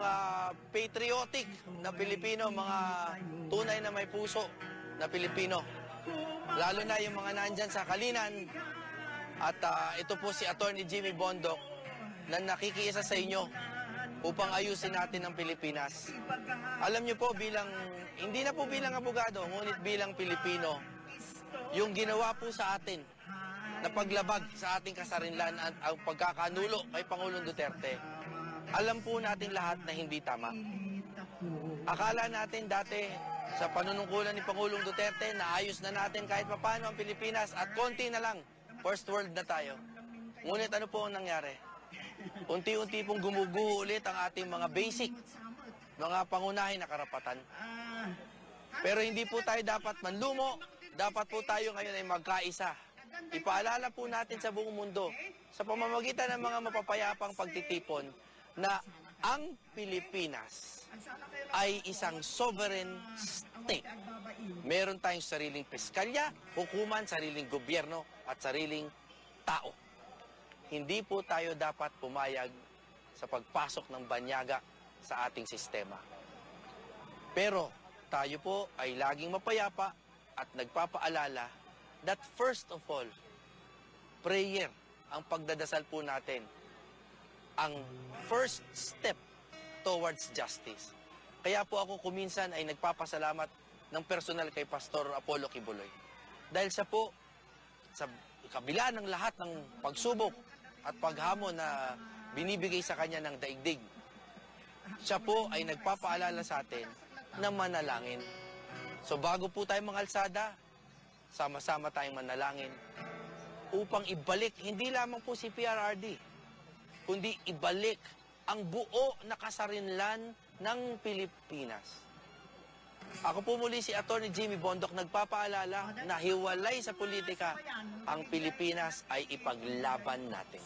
mga patriotic na Pilipino, mga tunay na may puso na Pilipino. Lalo na yung mga nandyan sa Kalinan. At ito po si Attorney Jimmy Bondoc na nakikiisa sa inyo upang ayusin natin ang Pilipinas. Alam niyo po, hindi na po bilang abogado, ngunit bilang Pilipino, yung ginawa po sa atin na paglabag sa ating kasarinlan at ang pagkakanulo kay Pangulong Duterte, alam po natin lahat na hindi tama. Akala natin dati sa panunungkulan ni Pangulong Duterte na ayos na natin kahit papano ang Pilipinas at konti na lang, first world na tayo. Ngunit ano po ang nangyari? Unti-unti pong gumuguho ulit ang ating mga basic, mga pangunahin na karapatan. Pero hindi po tayo dapat manlumo, dapat po tayo ngayon ay magkaisa. Ipaalala po natin sa buong mundo sa pamamagitan ng mga mapapayapang pagtitipon na ang Pilipinas ay isang sovereign state. Meron tayong sariling piskalya, hukuman, sariling gobyerno at sariling tao. Hindi po tayo dapat pumayag sa pagpasok ng banyaga sa ating sistema. Pero tayo po ay laging mapayapa at nagpapaalala that first of all, prayer, ang pagdadasal po natin, ang first step towards justice. Kaya po ako kuminsan ay nagpapasalamat ng personal kay Pastor Apollo Kibuloy. Dahil sa kabila ng lahat ng pagsubok at paghamon na binibigay sa kanya ng daigdig, siya po ay nagpapaalala sa atin na manalangin. So bago po tayo mangalsada, sama-sama tayong manalangin upang ibalik hindi lamang po si PRRD, kundi ibalik ang buo na kasarinlan ng Pilipinas. Ako po muli si Attorney Jimmy Bondoc, nagpapaalala na hiwalay sa politika, ang Pilipinas ay ipaglaban natin.